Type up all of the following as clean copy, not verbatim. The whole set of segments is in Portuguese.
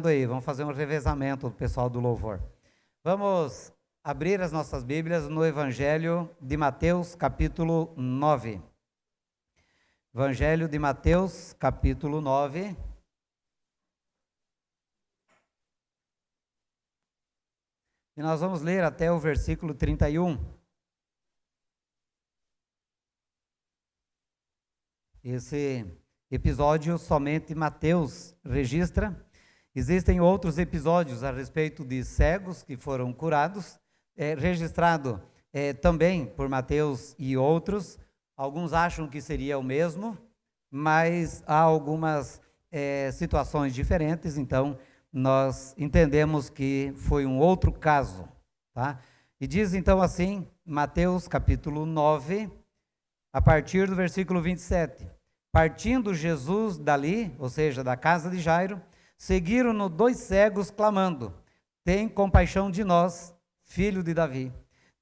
chegando aí, vamos fazer um revezamento do pessoal do louvor. Vamos abrir as nossas Bíblias no Evangelho de Mateus, capítulo 9. Evangelho de Mateus, capítulo 9. E nós vamos ler até o versículo 31. Esse episódio somente Mateus registra. Existem outros episódios a respeito de cegos que foram curados, registrado também por Mateus e outros. Alguns acham que seria o mesmo, mas há algumas situações diferentes, então nós entendemos que foi um outro caso, tá? E diz então assim, Mateus capítulo 9, a partir do versículo 27. Partindo Jesus dali, ou seja, da casa de Jairo, seguiram-no 2 cegos clamando: tem compaixão de nós, filho de Davi.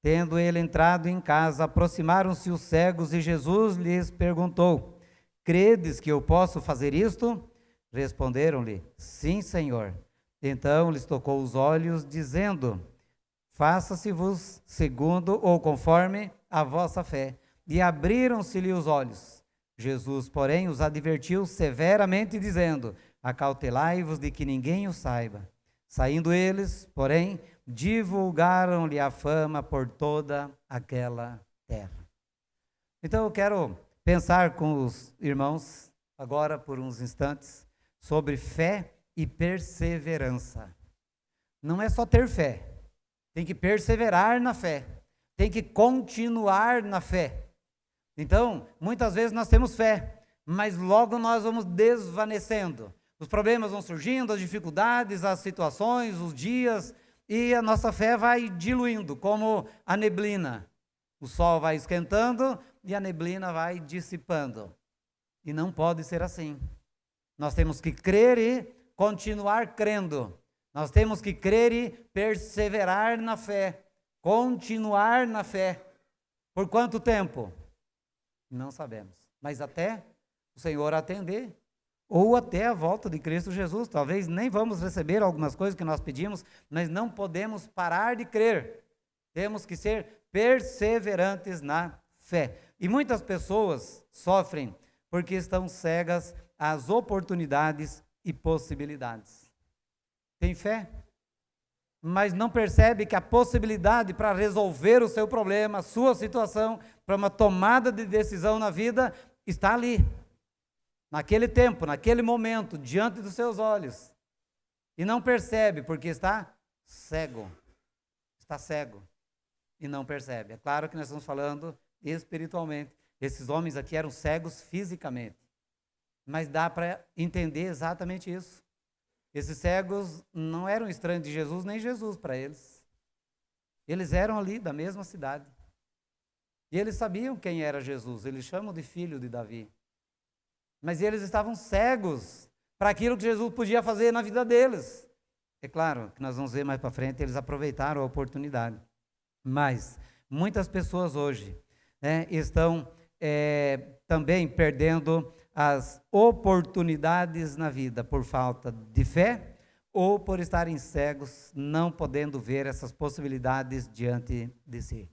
Tendo ele entrado em casa, aproximaram-se os cegos e Jesus lhes perguntou: credes que eu posso fazer isto? Responderam-lhe: sim, Senhor. Então lhes tocou os olhos, dizendo: faça-se-vos segundo ou conforme a vossa fé. E abriram-se-lhe os olhos. Jesus, porém, os advertiu severamente, dizendo: acautelai-vos de que ninguém o saiba. Saindo eles, porém, divulgaram-lhe a fama por toda aquela terra. Então eu quero pensar com os irmãos, agora por uns instantes, sobre fé e perseverança. Não é só ter fé, tem que perseverar na fé, tem que continuar na fé. Então, muitas vezes nós temos fé, mas logo nós vamos desvanecendo. Os problemas vão surgindo, as dificuldades, as situações, os dias, e a nossa fé vai diluindo, como a neblina. O sol vai esquentando e a neblina vai dissipando. E não pode ser assim. Nós temos que crer e continuar crendo. Nós temos que crer e perseverar na fé. Continuar na fé. Por quanto tempo? Não sabemos. Mas até o Senhor atender, ou até a volta de Cristo Jesus. Talvez nem vamos receber algumas coisas que nós pedimos, mas não podemos parar de crer. Temos que ser perseverantes na fé. E muitas pessoas sofrem porque estão cegas às oportunidades e possibilidades. Tem fé, mas não percebe que a possibilidade para resolver o seu problema, a sua situação, para uma tomada de decisão na vida, está ali. Naquele tempo, naquele momento, diante dos seus olhos. E não percebe, porque está cego. Está cego. E não percebe. É claro que nós estamos falando espiritualmente. Esses homens aqui eram cegos fisicamente. Mas dá para entender exatamente isso. Esses cegos não eram estranhos de Jesus, nem Jesus para eles. Eles eram ali da mesma cidade. E eles sabiam quem era Jesus. Eles chamam de filho de Davi. Mas eles estavam cegos para aquilo que Jesus podia fazer na vida deles. É claro que nós vamos ver mais para frente, eles aproveitaram a oportunidade. Mas muitas pessoas hoje estão também perdendo as oportunidades na vida por falta de fé ou por estarem cegos, não podendo ver essas possibilidades diante de si.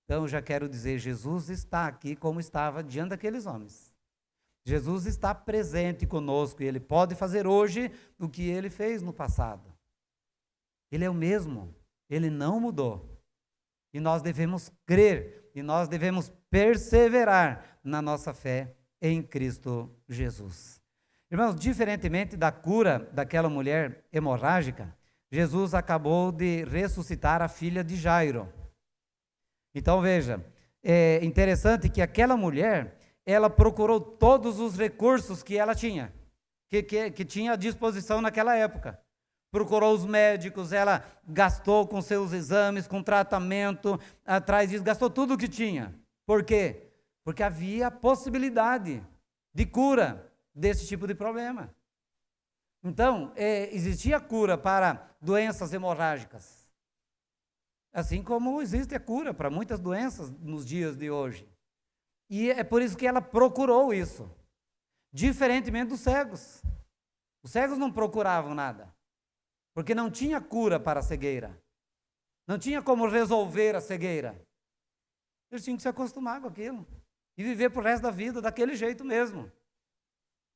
Então, eu já quero dizer, Jesus está aqui como estava diante daqueles homens. Jesus está presente conosco e Ele pode fazer hoje o que Ele fez no passado. Ele é o mesmo, Ele não mudou. E nós devemos crer, e nós devemos perseverar na nossa fé em Cristo Jesus. Irmãos, diferentemente da cura daquela mulher hemorrágica, Jesus acabou de ressuscitar a filha de Jairo. Então veja, é interessante que aquela mulher, ela procurou todos os recursos que ela tinha, que tinha à disposição naquela época. Procurou os médicos, ela gastou com seus exames, com tratamento, atrás disso, gastou tudo o que tinha. Por quê? Porque havia a possibilidade de cura desse tipo de problema. Então, existia cura para doenças hemorrágicas, assim como existe a cura para muitas doenças nos dias de hoje. E é por isso que ela procurou isso, diferentemente dos cegos. Os cegos não procuravam nada. porque não tinha cura para a cegueira, não tinha como resolver a cegueira. Eles tinham que se acostumar com aquilo e viver pro resto da vida daquele jeito mesmo.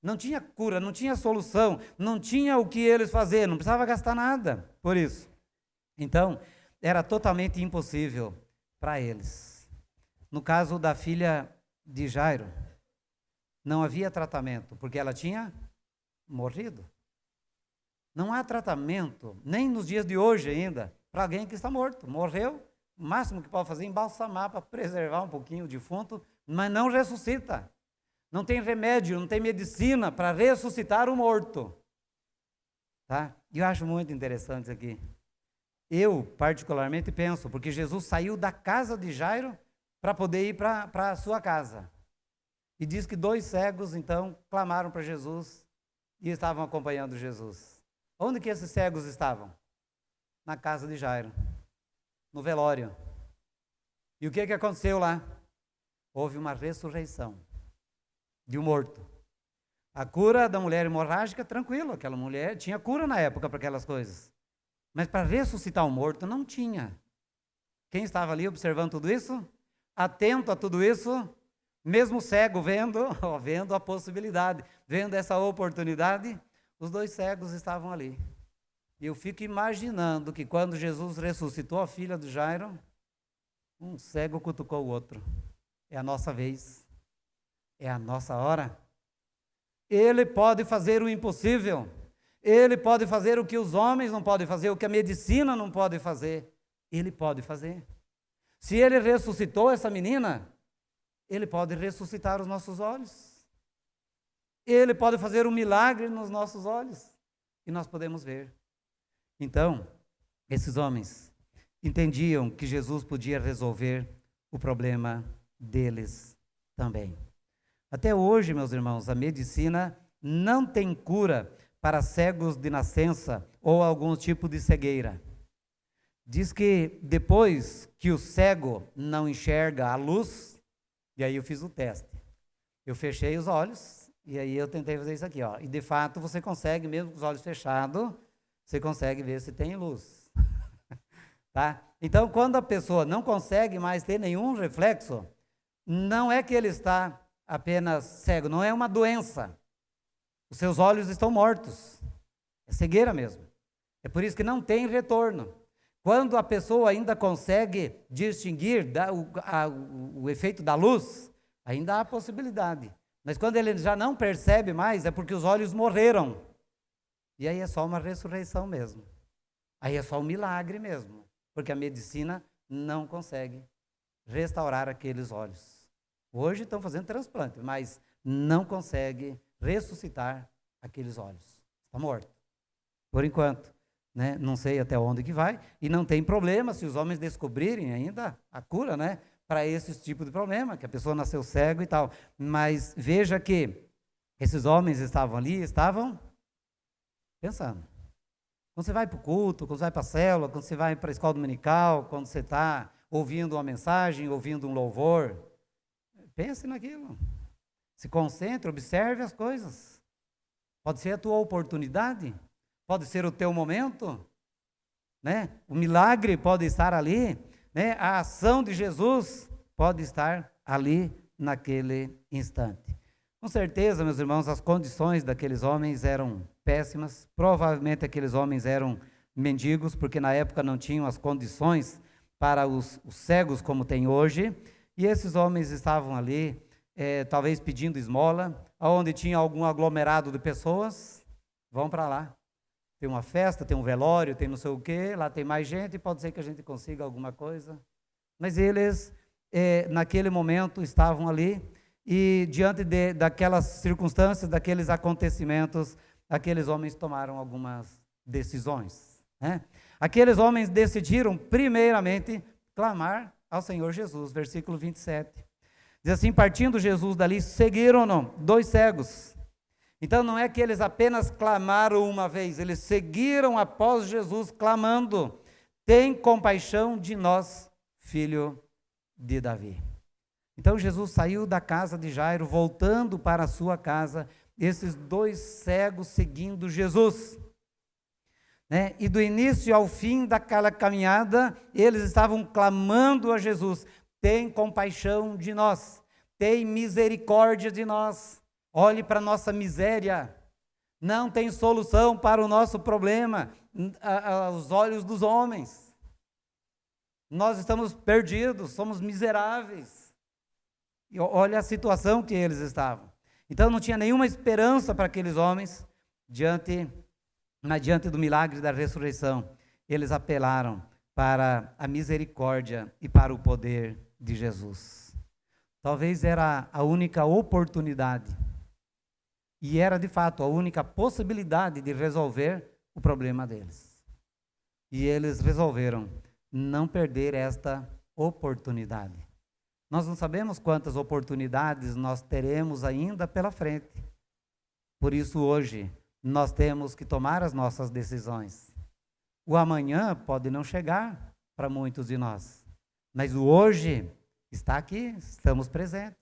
Não tinha cura, não tinha solução, não tinha o que eles fazer, não precisava gastar nada por isso. Então, era totalmente impossível para eles. No caso da filha de Jairo, não havia tratamento, porque ela tinha morrido. Não há tratamento, nem nos dias de hoje ainda, para alguém que está morto. Morreu, o máximo que pode fazer é embalsamar para preservar um pouquinho o defunto, mas não ressuscita. Não tem remédio, não tem medicina para ressuscitar o morto. Tá? E eu acho muito interessante isso aqui. Eu, particularmente, penso, porque Jesus saiu da casa de Jairo para poder ir para a sua casa. E diz que 2 cegos, então, clamaram para Jesus e estavam acompanhando Jesus. Onde que esses cegos estavam? Na casa de Jairo, no velório. E o que aconteceu lá? Houve uma ressurreição de um morto. A cura da mulher hemorrágica, tranquilo, aquela mulher tinha cura na época para aquelas coisas. Mas para ressuscitar um morto, não tinha. Quem estava ali observando tudo isso? Atento a tudo isso? Mesmo cego, vendo a possibilidade, vendo essa oportunidade, os 2 cegos estavam ali. E eu fico imaginando que quando Jesus ressuscitou a filha de Jairo, um cego cutucou o outro. É a nossa vez. É a nossa hora. Ele pode fazer o impossível. Ele pode fazer o que os homens não podem fazer, o que a medicina não pode fazer. Ele pode fazer. Se ele ressuscitou essa menina, ele pode ressuscitar os nossos olhos. Ele pode fazer um milagre nos nossos olhos. E nós podemos ver. Então, esses homens entendiam que Jesus podia resolver o problema deles também. Até hoje, meus irmãos, a medicina não tem cura para cegos de nascença ou algum tipo de cegueira. Diz que depois que o cego não enxerga a luz, e aí eu fiz o teste. Eu fechei os olhos e aí eu tentei fazer isso aqui, ó. E de fato você consegue, mesmo com os olhos fechados, você consegue ver se tem luz. Tá? Então, quando a pessoa não consegue mais ter nenhum reflexo, não é que ele está apenas cego, não é uma doença. Os seus olhos estão mortos. É cegueira mesmo. É por isso que não tem retorno. Quando a pessoa ainda consegue distinguir o efeito da luz, ainda há possibilidade. Mas quando ele já não percebe mais, é porque os olhos morreram. E aí é só uma ressurreição mesmo. Aí é só um milagre mesmo. Porque a medicina não consegue restaurar aqueles olhos. Hoje estão fazendo transplante, mas não consegue ressuscitar aqueles olhos. Está morto. Por enquanto. Né? Não sei até onde que vai. E não tem problema se os homens descobrirem ainda a cura, né? Para esse tipo de problema, que a pessoa nasceu cego e tal. Mas veja que esses homens estavam ali, estavam pensando. Quando você vai para o culto, quando você vai para a célula, quando você vai para a escola dominical, quando você está ouvindo uma mensagem, ouvindo um louvor, pense naquilo. Se concentre, observe as coisas. Pode ser a tua oportunidade, pode ser o teu momento, né? O milagre pode estar ali, né? A ação de Jesus pode estar ali naquele instante. Com certeza, meus irmãos, as condições daqueles homens eram péssimas. Provavelmente aqueles homens eram mendigos, porque na época não tinham as condições para os cegos como tem hoje. E esses homens estavam ali, talvez pedindo esmola, onde tinha algum aglomerado de pessoas, vão para lá. Tem uma festa, tem um velório, tem não sei o quê, lá tem mais gente, pode ser que a gente consiga alguma coisa. Mas eles, naquele momento, estavam ali, e diante daquelas circunstâncias, daqueles acontecimentos, aqueles homens tomaram algumas decisões. Né? Aqueles homens decidiram, primeiramente, clamar ao Senhor Jesus, versículo 27. Diz assim, partindo Jesus dali, seguiram-no 2 cegos. Então não é que eles apenas clamaram uma vez, eles seguiram após Jesus clamando, tem compaixão de nós, filho de Davi. Então Jesus saiu da casa de Jairo, voltando para a sua casa, esses 2 cegos seguindo Jesus. né? E do início ao fim daquela caminhada, eles estavam clamando a Jesus: tem compaixão de nós, tem misericórdia de nós, olhe para a nossa miséria, não tem solução para o nosso problema aos olhos dos homens. Nós estamos perdidos, somos miseráveis. E olha a situação que eles estavam. Então não tinha nenhuma esperança para aqueles homens diante do milagre da ressurreição. Eles apelaram para a misericórdia e para o poder de Jesus. Talvez era a única oportunidade, e era de fato a única possibilidade de resolver o problema deles. E eles resolveram não perder esta oportunidade. Nós não sabemos quantas oportunidades nós teremos ainda pela frente. Por isso hoje nós temos que tomar as nossas decisões. O amanhã pode não chegar para muitos de nós, mas o hoje está aqui, estamos presentes,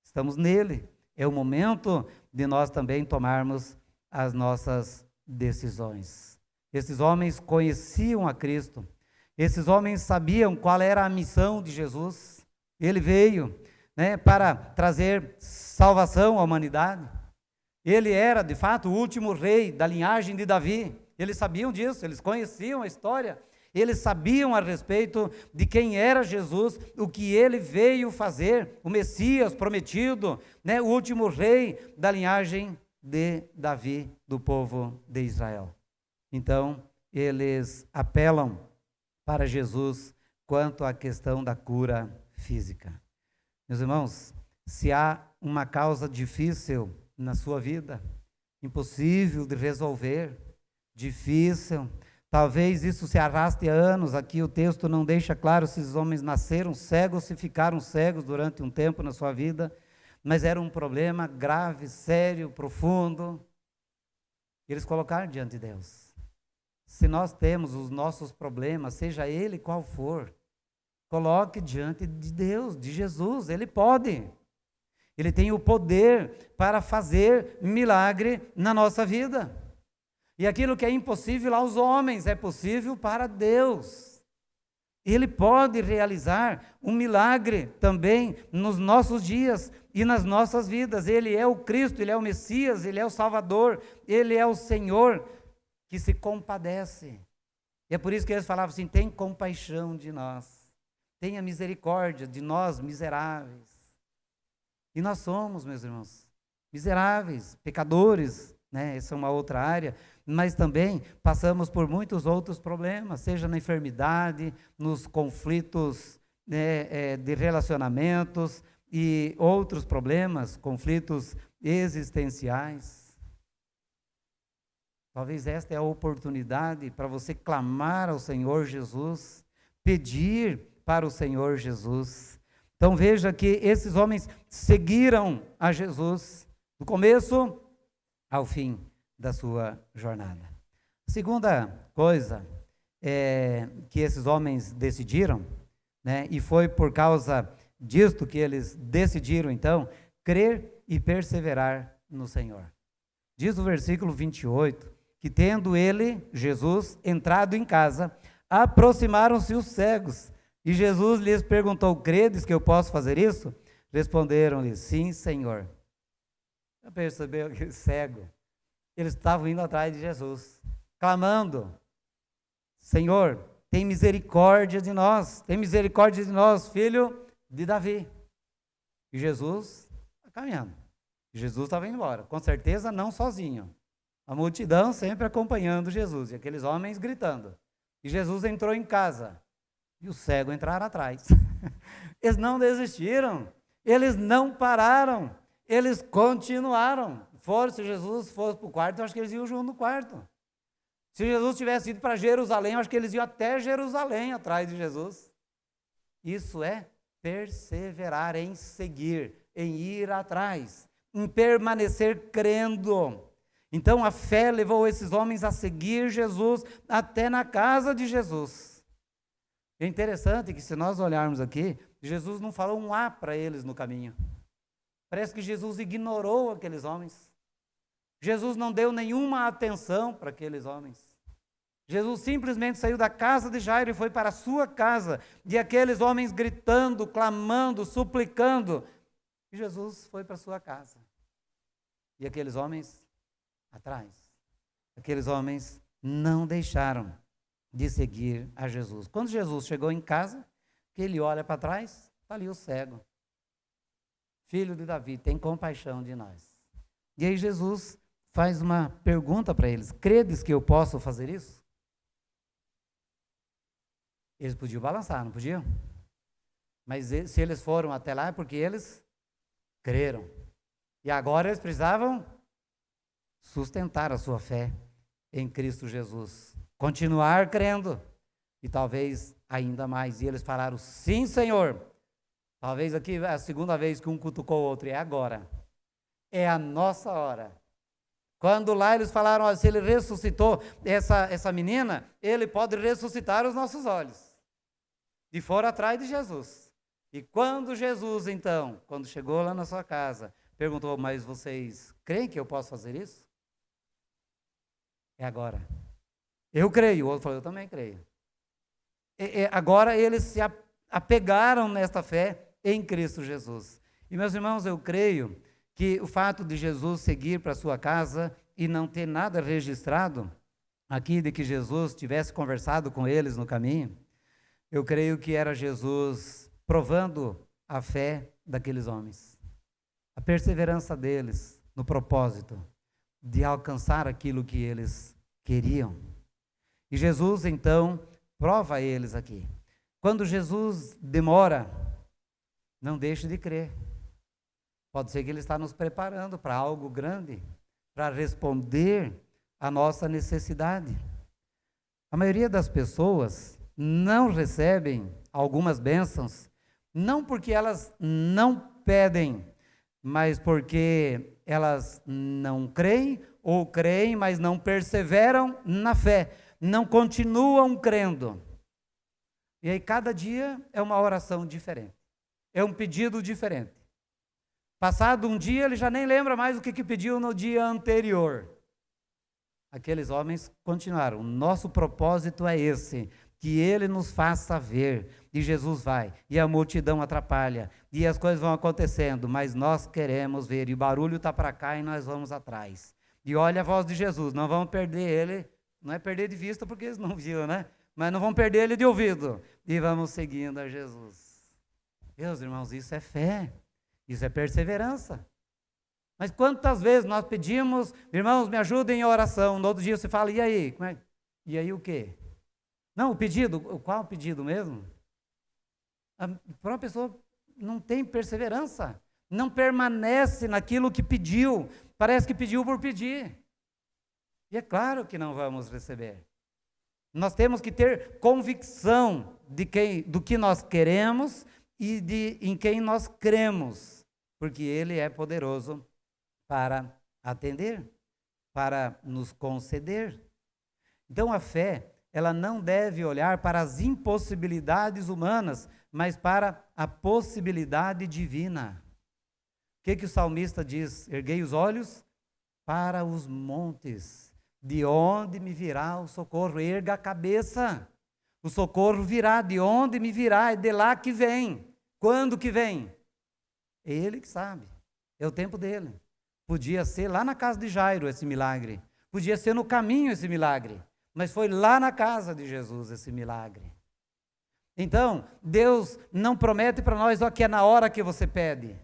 estamos nele. É o momento de nós também tomarmos as nossas decisões. Esses homens conheciam a Cristo, esses homens sabiam qual era a missão de Jesus. Ele veio, né, para trazer salvação à humanidade. Ele era, de fato, o último rei da linhagem de Davi. Eles sabiam disso, eles conheciam a história, eles sabiam a respeito de quem era Jesus, o que ele veio fazer, o Messias prometido, né, o último rei da linhagem de Davi, do povo de Israel. Então, eles apelam para Jesus quanto à questão da cura física. Meus irmãos, se há uma causa difícil na sua vida, impossível de resolver, difícil, talvez isso se arraste há anos. Aqui o texto não deixa claro se os homens nasceram cegos, se ficaram cegos durante um tempo na sua vida, mas era um problema grave, sério, profundo. Eles colocaram diante de Deus. Se nós temos os nossos problemas, seja ele qual for, coloque diante de Deus, de Jesus. Ele pode. Ele tem o poder para fazer milagre na nossa vida. E aquilo que é impossível aos homens é possível para Deus. Ele pode realizar um milagre também nos nossos dias e nas nossas vidas. Ele é o Cristo, Ele é o Messias, Ele é o Salvador, Ele é o Senhor que se compadece. E é por isso que eles falavam assim: tem compaixão de nós, tenha misericórdia de nós miseráveis. E nós somos, meus irmãos, miseráveis, pecadores, né? Essa é uma outra área, mas também passamos por muitos outros problemas, seja na enfermidade, nos conflitos, né, de relacionamentos e outros problemas, conflitos existenciais. Talvez esta é a oportunidade para você clamar ao Senhor Jesus, pedir para o Senhor Jesus. Então veja que esses homens seguiram a Jesus do começo ao fim da sua jornada. A segunda coisa que esses homens decidiram, né, e foi por causa disto que eles decidiram então crer e perseverar no Senhor. Diz o versículo 28, que tendo ele, Jesus, entrado em casa, aproximaram-se os cegos, e Jesus lhes perguntou: credes que eu posso fazer isso? Responderam-lhe: sim, Senhor. Já percebeu que cego? Eles estavam indo atrás de Jesus, clamando: Senhor, tem misericórdia de nós, filho de Davi. E Jesus está caminhando. Jesus estava indo embora, com certeza não sozinho. A multidão sempre acompanhando Jesus, e aqueles homens gritando. E Jesus entrou em casa, e o cego entraram atrás. Eles não desistiram, eles não pararam, eles continuaram. Se Jesus fosse para o quarto, eu acho que eles iam junto no quarto. Se Jesus tivesse ido para Jerusalém, eu acho que eles iam até Jerusalém atrás de Jesus. Isso é perseverar em seguir, em ir atrás, em permanecer crendo. Então a fé levou esses homens a seguir Jesus até na casa de Jesus. É interessante que, se nós olharmos aqui, Jesus não falou um A para eles no caminho. Parece que Jesus ignorou aqueles homens. Jesus não deu nenhuma atenção para aqueles homens. Jesus simplesmente saiu da casa de Jairo e foi para a sua casa, e aqueles homens gritando, clamando, suplicando. E Jesus foi para a sua casa. E aqueles homens atrás. Aqueles homens não deixaram de seguir a Jesus. Quando Jesus chegou em casa, que ele olha para trás, está ali o cego. Filho de Davi, tem compaixão de nós. E aí Jesus faz uma pergunta para eles: credes que eu posso fazer isso? Eles podiam balançar, não podiam? Mas se eles foram até lá é porque eles creram. E agora eles precisavam sustentar a sua fé em Cristo Jesus. Continuar crendo. E talvez ainda mais. E eles falaram: sim, Senhor. Talvez aqui é a segunda vez que um cutucou o outro. É agora. É a nossa hora. Quando lá eles falaram: ó, se ele ressuscitou essa menina, ele pode ressuscitar os nossos olhos. E foram atrás de Jesus. E quando Jesus, então, quando chegou lá na sua casa, perguntou: mas vocês creem que eu posso fazer isso? É agora. Eu creio. O outro falou: eu também creio. Agora eles se apegaram nesta fé em Cristo Jesus. E meus irmãos, eu creio que o fato de Jesus seguir para a sua casa e não ter nada registrado aqui de que Jesus tivesse conversado com eles no caminho, eu creio que era Jesus provando a fé daqueles homens, a perseverança deles no propósito de alcançar aquilo que eles queriam. E Jesus, então, prova a eles aqui. Quando Jesus demora, não deixe de crer. Pode ser que Ele está nos preparando para algo grande, para responder à nossa necessidade. A maioria das pessoas não recebem algumas bênçãos, não porque elas não pedem, mas porque elas não creem, ou creem, mas não perseveram na fé, não continuam crendo. E aí cada dia é uma oração diferente, é um pedido diferente. Passado um dia, ele já nem lembra mais o que pediu no dia anterior. Aqueles homens continuaram: o nosso propósito é esse, que Ele nos faça ver. E Jesus vai, e a multidão atrapalha, e as coisas vão acontecendo, mas nós queremos ver, e o barulho está para cá e nós vamos atrás. E olha a voz de Jesus, não vamos perder Ele, não é perder de vista porque eles não viram, né? Mas não vamos perder Ele de ouvido, e vamos seguindo a Jesus. Meus irmãos, isso é fé, isso é perseverança. Mas quantas vezes nós pedimos: irmãos, me ajudem em oração, no outro dia você fala: e aí? Como é? E aí o quê? Não, o pedido, qual o pedido mesmo? Para uma pessoa não tem perseverança, não permanece naquilo que pediu, parece que pediu por pedir. E é claro que não vamos receber. Nós temos que ter convicção do que nós queremos e em quem nós cremos, porque Ele é poderoso para atender, para nos conceder. Então a fé, ela não deve olhar para as impossibilidades humanas, mas para a possibilidade divina. O que o salmista diz? Erguei os olhos para os montes, de onde me virá o socorro? Erga a cabeça, o socorro virá, de onde me virá? É de lá que vem. Quando que vem? É Ele que sabe, é o tempo dele. Podia ser lá na casa de Jairo esse milagre, podia ser no caminho esse milagre, mas foi lá na casa de Jesus esse milagre. Então, Deus não promete para nós: ó, que é na hora que você pede,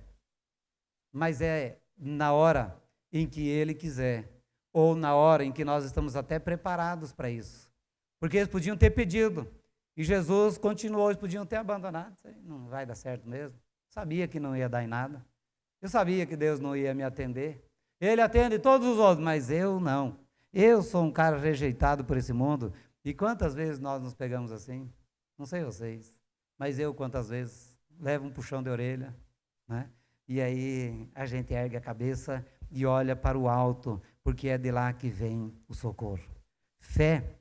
mas é na hora em que Ele quiser, ou na hora em que nós estamos até preparados para isso. Porque eles podiam ter pedido, e Jesus continuou, eles podiam ter abandonado. Não vai dar certo mesmo. Sabia que não ia dar em nada. Eu sabia que Deus não ia me atender. Ele atende todos os outros, mas eu não. Eu sou um cara rejeitado por esse mundo. E quantas vezes nós nos pegamos assim? Não sei vocês, mas eu quantas vezes levo um puxão de orelha, né? E aí a gente ergue a cabeça e olha para o alto, porque é de lá que vem o socorro. Fé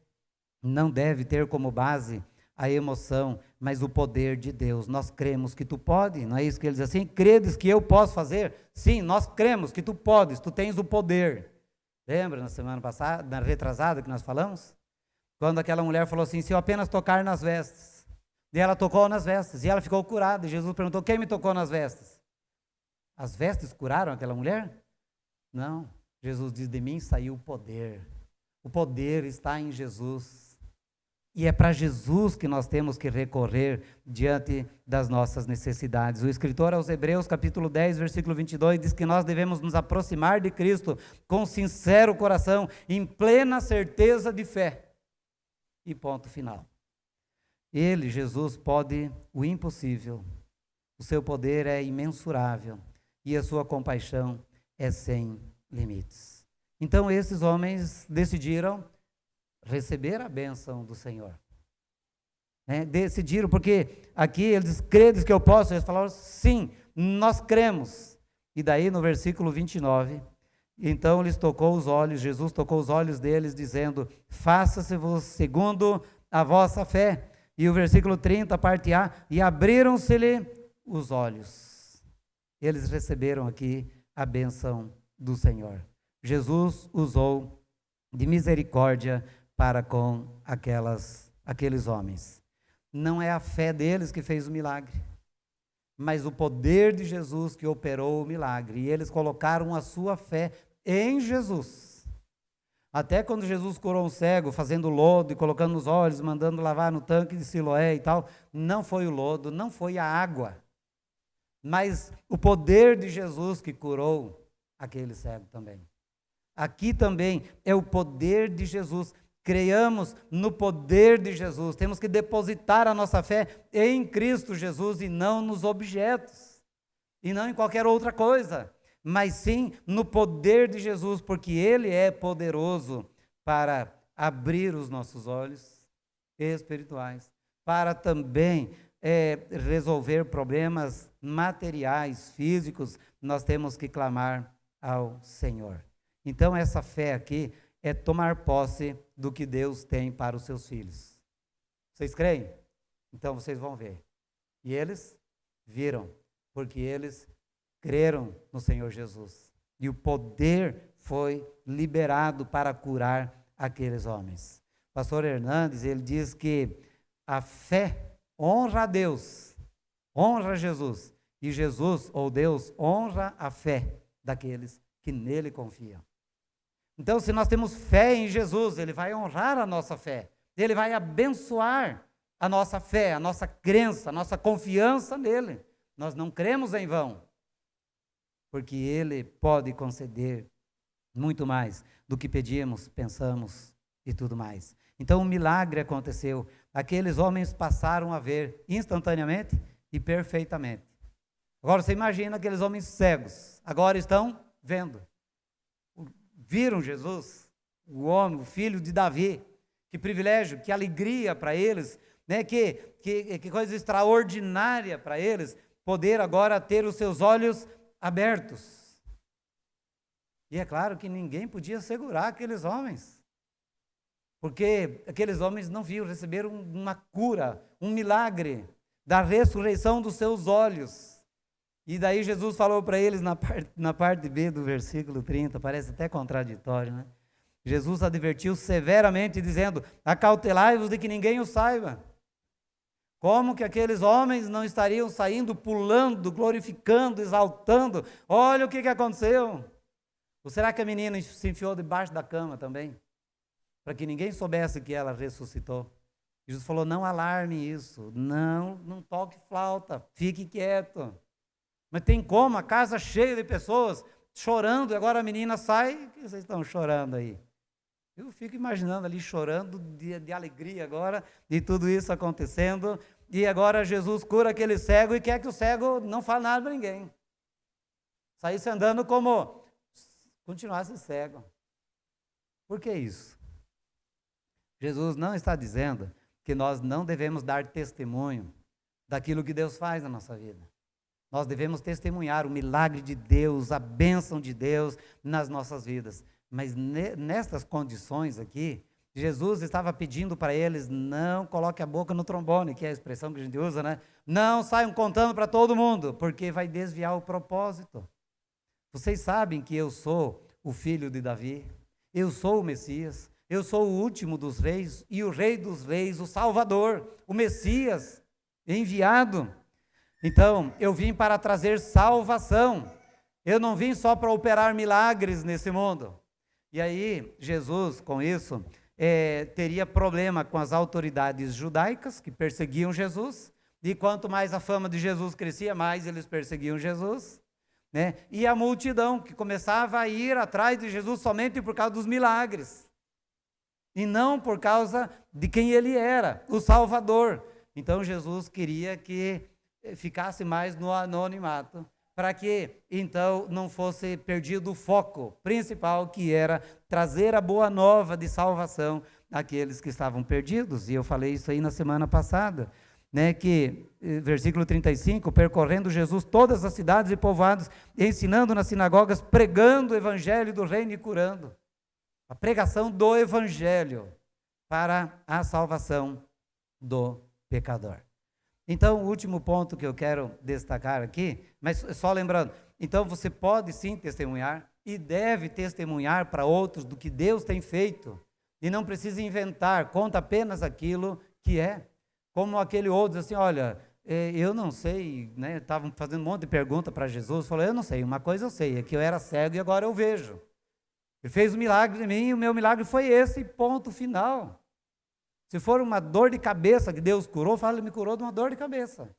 não deve ter como base a emoção, mas o poder de Deus. Nós cremos que tu pode, não é isso que ele diz assim? Credes que eu posso fazer? Sim, nós cremos que tu podes, tu tens o poder. Lembra na semana passada, na retrasada que nós falamos? Quando aquela mulher falou assim, se eu apenas tocar nas vestes. E ela tocou nas vestes, e ela ficou curada. E Jesus perguntou, quem me tocou nas vestes? As vestes curaram aquela mulher? Não. Jesus diz, de mim saiu o poder. O poder está em Jesus. E é para Jesus que nós temos que recorrer diante das nossas necessidades. O escritor aos Hebreus, capítulo 10, versículo 22, diz que nós devemos nos aproximar de Cristo com sincero coração, em plena certeza de fé. E ponto final. Ele, Jesus, pode o impossível. O seu poder é imensurável e a sua compaixão é sem limites. Então esses homens decidiram receber a bênção do Senhor. Decidiram, porque aqui ele diz, credes que eu posso? Eles falaram, sim, nós cremos. E daí no versículo 29, então lhes tocou os olhos, Jesus tocou os olhos deles, dizendo, faça-se-vos segundo a vossa fé. E o versículo 30, parte A, e abriram-se-lhe os olhos. Eles receberam aqui a bênção do Senhor. Jesus usou de misericórdia para com aqueles homens. Não é a fé deles que fez o milagre, mas o poder de Jesus que operou o milagre. E eles colocaram a sua fé em Jesus. Até quando Jesus curou um cego, fazendo lodo e colocando nos olhos, mandando lavar no tanque de Siloé e tal, não foi o lodo, não foi a água, mas o poder de Jesus que curou aquele cego também. Aqui também é o poder de Jesus. Creiamos no poder de Jesus. Temos que depositar a nossa fé em Cristo Jesus e não nos objetos, e não em qualquer outra coisa, mas sim no poder de Jesus, porque Ele é poderoso para abrir os nossos olhos espirituais, para também resolver problemas materiais, físicos. Nós temos que clamar ao Senhor. Então essa fé aqui é tomar posse do que Deus tem para os seus filhos. Vocês creem? Então vocês vão ver. E eles viram, porque eles creram no Senhor Jesus. E o poder foi liberado para curar aqueles homens. Pastor Hernandes, ele diz que a fé honra a Deus, honra Jesus. E Jesus, ou Deus, honra a fé daqueles que nele confiam. Então, se nós temos fé em Jesus, Ele vai honrar a nossa fé. Ele vai abençoar a nossa fé, a nossa crença, a nossa confiança nele. Nós não cremos em vão, porque Ele pode conceder muito mais do que pedimos, pensamos e tudo mais. Então, um milagre aconteceu. Aqueles homens passaram a ver instantaneamente e perfeitamente. Agora, você imagina aqueles homens cegos, agora estão vendo. Viram Jesus, o homem, o filho de Davi. Que privilégio, que alegria para eles, né? Que coisa extraordinária para eles, poder agora ter os seus olhos abertos. E é claro que ninguém podia segurar aqueles homens, porque aqueles homens não viram, receberam uma cura, um milagre da ressurreição dos seus olhos. E daí Jesus falou para eles na parte B do versículo 30, parece até contraditório, né? Jesus advertiu severamente, dizendo, acautelai-vos de que ninguém o saiba. Como que aqueles homens não estariam saindo, pulando, glorificando, exaltando? Olha o que aconteceu. Ou será que a menina se enfiou debaixo da cama também? Para que ninguém soubesse que ela ressuscitou. Jesus falou, não alarme isso, não toque flauta, fique quieto. Mas tem como? A casa cheia de pessoas chorando, e agora a menina sai, o que vocês estão chorando aí? Eu fico imaginando ali chorando de alegria agora, de tudo isso acontecendo, e agora Jesus cura aquele cego e quer que o cego não fale nada para ninguém. Saísse andando como continuasse cego. Por que isso? Jesus não está dizendo que nós não devemos dar testemunho daquilo que Deus faz na nossa vida. Nós devemos testemunhar o milagre de Deus, a bênção de Deus nas nossas vidas. Mas nestas condições aqui, Jesus estava pedindo para eles, não coloque a boca no trombone, que é a expressão que a gente usa, né? Não saiam contando para todo mundo, porque vai desviar o propósito. Vocês sabem que eu sou o filho de Davi, eu sou o Messias, Eu sou o último dos reis e o rei dos reis, o Salvador, o Messias enviado. Então, eu vim para trazer salvação. Eu não vim só para operar milagres nesse mundo. E aí, Jesus, com isso, teria problema com as autoridades judaicas que perseguiam Jesus. E quanto mais a fama de Jesus crescia, mais eles perseguiam Jesus. Né? E a multidão que começava a ir atrás de Jesus somente por causa dos milagres. E não por causa de quem ele era, o Salvador. Então Jesus queria que ficasse mais no anonimato, para que então não fosse perdido o foco principal, que era trazer a boa nova de salvação àqueles que estavam perdidos. E eu falei isso aí na semana passada, né, que, versículo 35, percorrendo Jesus todas as cidades e povoados, ensinando nas sinagogas, pregando o evangelho do reino e curando. A pregação do evangelho para a salvação do pecador. Então, o último ponto que eu quero destacar aqui, mas só lembrando, então você pode sim testemunhar e deve testemunhar para outros do que Deus tem feito, e não precisa inventar, conta apenas aquilo que é. Como aquele outro, assim, olha, eu não sei, né, estavam fazendo um monte de pergunta para Jesus, falou, eu não sei, uma coisa eu sei, é que eu era cego e agora eu vejo. Ele fez um milagre em mim e o meu milagre foi esse, ponto final. Se for uma dor de cabeça que Deus curou, fala, ele me curou de uma dor de cabeça.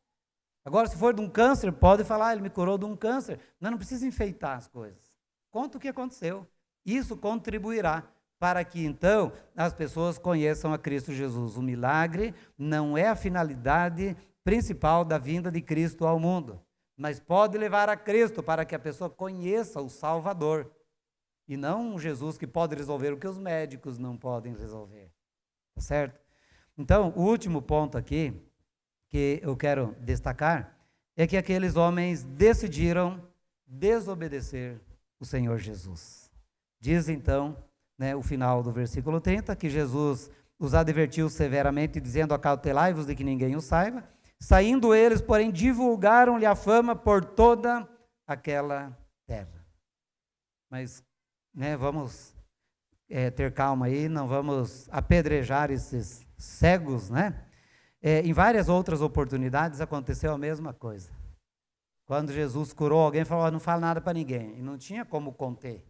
Agora, se for de um câncer, pode falar, ele me curou de um câncer. Não precisa enfeitar as coisas. Conta o que aconteceu. Isso contribuirá para que, então, as pessoas conheçam a Cristo Jesus. O milagre não é a finalidade principal da vinda de Cristo ao mundo, mas pode levar a Cristo para que a pessoa conheça o Salvador. E não um Jesus que pode resolver o que os médicos não podem resolver. Tá certo? Então, o último ponto aqui, que eu quero destacar, é que aqueles homens decidiram desobedecer o Senhor Jesus. Diz então, né, o final do versículo 30, que Jesus os advertiu severamente, dizendo, acautelai-vos de que ninguém o saiba. Saindo eles, porém, divulgaram-lhe a fama por toda aquela terra. Mas, né, vamos ter calma aí, não vamos apedrejar esses cegos, né? Em várias outras oportunidades aconteceu a mesma coisa. Quando Jesus curou alguém, falou, não fala nada para ninguém, e não tinha como conter.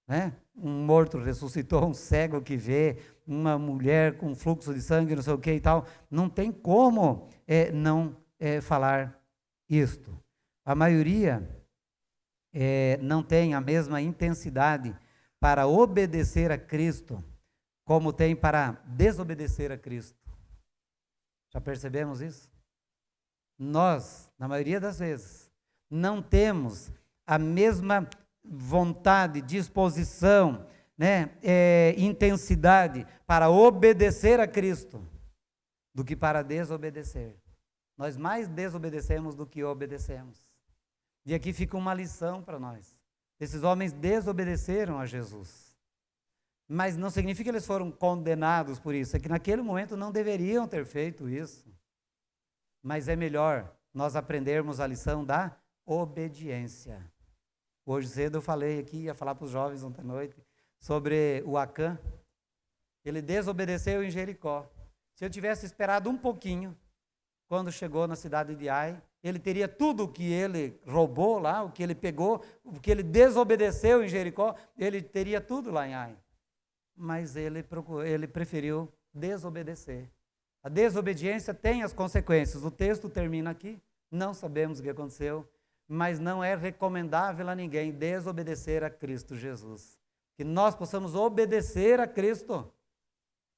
Né? Um morto ressuscitou, um cego que vê, uma mulher com fluxo de sangue, não sei o que e tal, não tem como não falar isto. A maioria não tem a mesma intensidade para obedecer a Cristo, como tem para desobedecer a Cristo. Já percebemos isso? Nós, na maioria das vezes, não temos a mesma vontade, disposição, né, intensidade para obedecer a Cristo do que para desobedecer. Nós mais desobedecemos do que obedecemos. E aqui fica uma lição para nós. Esses homens desobedeceram a Jesus. Mas não significa que eles foram condenados por isso. É que naquele momento não deveriam ter feito isso. Mas é melhor nós aprendermos a lição da obediência. Hoje cedo eu falei aqui, ia falar para os jovens ontem à noite, sobre o Acã. Ele desobedeceu em Jericó. Se eu tivesse esperado um pouquinho, quando chegou na cidade de Ai, ele teria tudo o que ele roubou lá, o que ele pegou, o que ele desobedeceu em Jericó, ele teria tudo lá em Ai. Mas ele preferiu desobedecer. A desobediência tem as consequências. O texto termina aqui, não sabemos o que aconteceu, mas não é recomendável a ninguém desobedecer a Cristo Jesus. Que nós possamos obedecer a Cristo.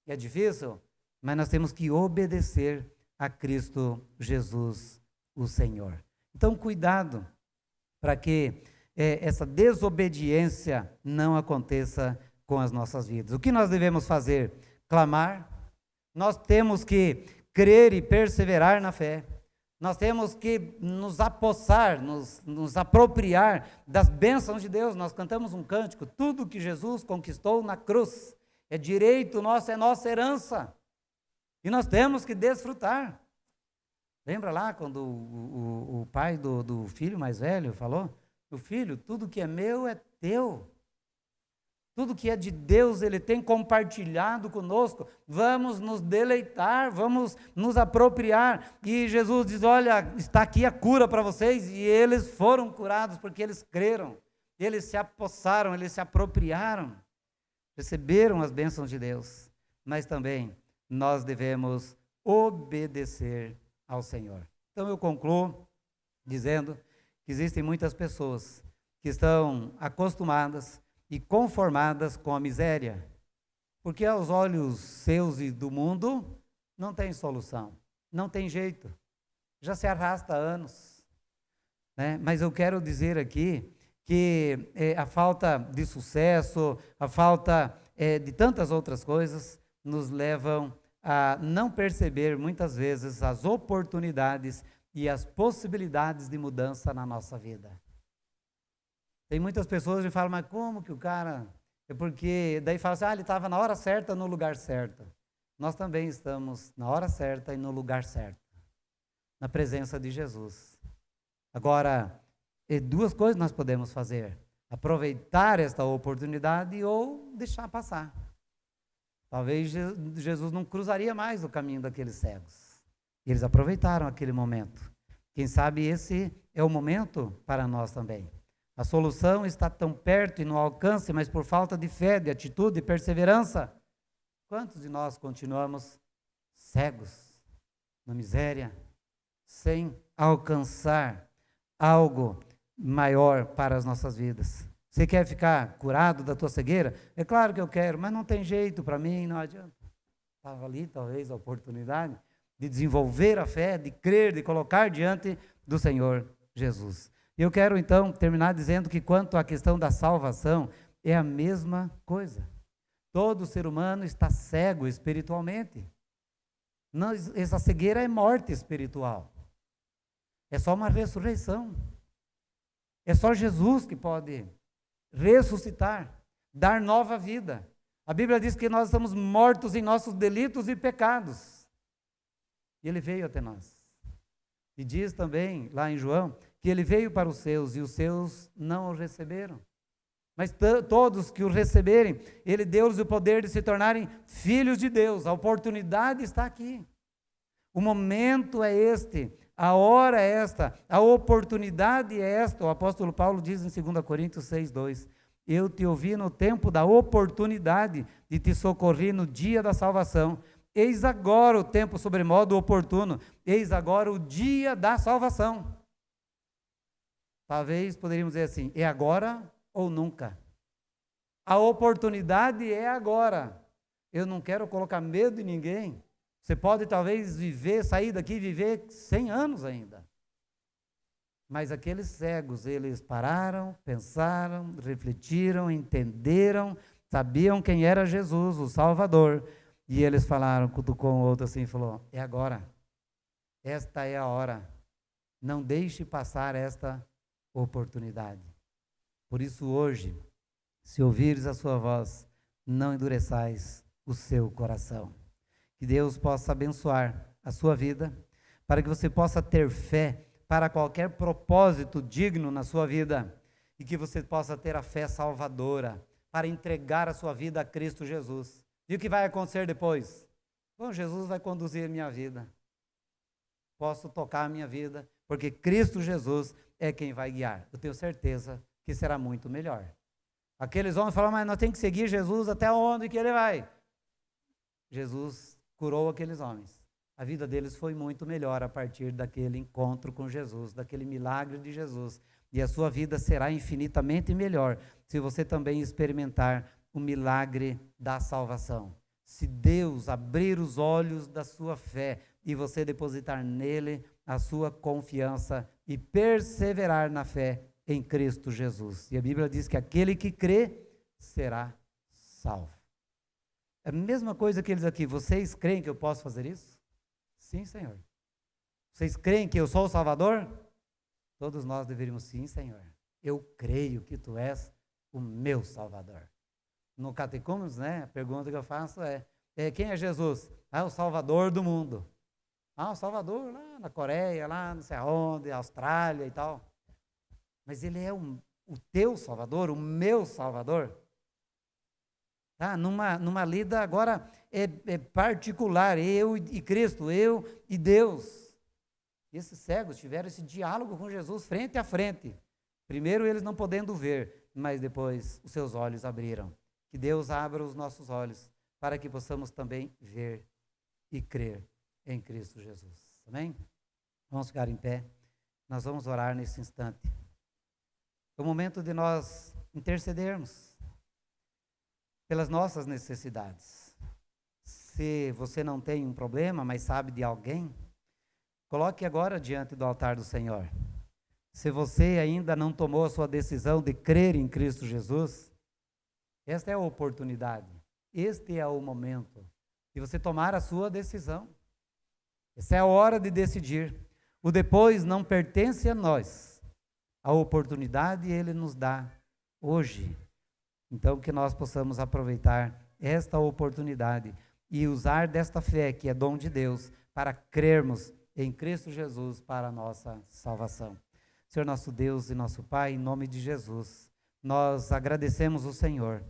É difícil, mas nós temos que obedecer a Cristo Jesus, o Senhor. Então, cuidado para que essa desobediência não aconteça com as nossas vidas. O que nós devemos fazer? Clamar. Nós temos que crer e perseverar na fé. Nós temos que nos apossar, nos apropriar das bênçãos de Deus. Nós cantamos um cântico, tudo que Jesus conquistou na cruz é direito nosso, é nossa herança. E nós temos que desfrutar. Lembra lá quando o pai do filho mais velho falou? O filho, tudo que é meu é teu. Tudo que é de Deus, Ele tem compartilhado conosco. Vamos nos deleitar, vamos nos apropriar. E Jesus diz, olha, está aqui a cura para vocês. E eles foram curados porque eles creram. Eles se apossaram, eles se apropriaram. Receberam as bênçãos de Deus. Mas também nós devemos obedecer ao Senhor. Então eu concluo dizendo que existem muitas pessoas que estão acostumadas e conformadas com a miséria, porque aos olhos seus e do mundo não tem solução, não tem jeito, já se arrasta há anos, né? Mas eu quero dizer aqui que a falta de sucesso, a falta de tantas outras coisas nos levam a não perceber muitas vezes as oportunidades e as possibilidades de mudança na nossa vida. Tem muitas pessoas que falam, mas como que o cara... É porque daí fala assim, ele estava na hora certa, no lugar certo. Nós também estamos na hora certa e no lugar certo, na presença de Jesus. Agora, duas coisas nós podemos fazer: aproveitar esta oportunidade ou deixar passar. Talvez Jesus não cruzaria mais o caminho daqueles cegos. E eles aproveitaram aquele momento. Quem sabe esse é o momento para nós também. A solução está tão perto e no alcance, mas por falta de fé, de atitude, de perseverança, quantos de nós continuamos cegos, na miséria, sem alcançar algo maior para as nossas vidas? Você quer ficar curado da tua cegueira? É claro que eu quero, mas não tem jeito para mim, não adianta. Estava ali talvez a oportunidade de desenvolver a fé, de crer, de colocar diante do Senhor Jesus. Eu quero então terminar dizendo que quanto à questão da salvação, é a mesma coisa. Todo ser humano está cego espiritualmente. Não, essa cegueira é morte espiritual. É só uma ressurreição. É só Jesus que pode ressuscitar, dar nova vida. A Bíblia diz que nós estamos mortos em nossos delitos e pecados. E Ele veio até nós. E diz também, lá em João, que Ele veio para os seus, e os seus não o receberam. Mas todos que o receberem, Ele deu-lhes o poder de se tornarem filhos de Deus. A oportunidade está aqui. O momento é este, a hora é esta, a oportunidade é esta. O apóstolo Paulo diz em 2 Coríntios 6:2, eu te ouvi no tempo da oportunidade e te socorri no dia da salvação. Eis agora o tempo sobremodo oportuno, eis agora o dia da salvação. Talvez poderíamos dizer assim, é agora ou nunca. A oportunidade é agora. Eu não quero colocar medo em ninguém. Você pode talvez sair daqui e viver 100 anos ainda. Mas aqueles cegos, eles pararam, pensaram, refletiram, entenderam, sabiam quem era Jesus, o Salvador. E eles falaram, cutucou um outro assim e falou, é agora. Esta é a hora. Não deixe passar esta oportunidade. Por isso hoje, se ouvires a sua voz, não endureçais o seu coração. Que Deus possa abençoar a sua vida, para que você possa ter fé para qualquer propósito digno na sua vida, e que você possa ter a fé salvadora, para entregar a sua vida a Cristo Jesus. E o que vai acontecer depois? Bom, Jesus vai conduzir a minha vida. Posso tocar a minha vida, porque Cristo Jesus é quem vai guiar. Eu tenho certeza que será muito melhor. Aqueles homens falam, mas nós temos que seguir Jesus até onde que Ele vai. Jesus curou aqueles homens. A vida deles foi muito melhor a partir daquele encontro com Jesus, daquele milagre de Jesus. E a sua vida será infinitamente melhor se você também experimentar o milagre da salvação. Se Deus abrir os olhos da sua fé e você depositar nele a sua confiança e perseverar na fé em Cristo Jesus. E a Bíblia diz que aquele que crê será salvo. É a mesma coisa que eles aqui. Vocês creem que eu posso fazer isso? Sim, Senhor. Vocês creem que eu sou o Salvador? Todos nós deveríamos, sim, Senhor. Eu creio que tu és o meu Salvador. No Catecúmenos, a pergunta que eu faço é quem é Jesus? O Salvador do mundo. O Salvador lá na Coreia, lá não sei aonde, Austrália e tal. Mas Ele é o teu Salvador, o meu Salvador? tá? Numa lida agora particular, eu e Cristo, eu e Deus. E esses cegos tiveram esse diálogo com Jesus frente a frente. Primeiro eles não podendo ver, mas depois os seus olhos abriram. Que Deus abra os nossos olhos para que possamos também ver e crer em Cristo Jesus. Amém? Vamos ficar em pé. Nós vamos orar nesse instante. É o momento de nós intercedermos pelas nossas necessidades. Se você não tem um problema, mas sabe de alguém, coloque agora diante do altar do Senhor. Se você ainda não tomou a sua decisão de crer em Cristo Jesus, esta é a oportunidade, este é o momento de você tomar a sua decisão. Essa é a hora de decidir. O depois não pertence a nós. A oportunidade Ele nos dá hoje. Então, que nós possamos aproveitar esta oportunidade e usar desta fé, que é dom de Deus, para crermos em Cristo Jesus para a nossa salvação. Senhor nosso Deus e nosso Pai, em nome de Jesus, nós agradecemos o Senhor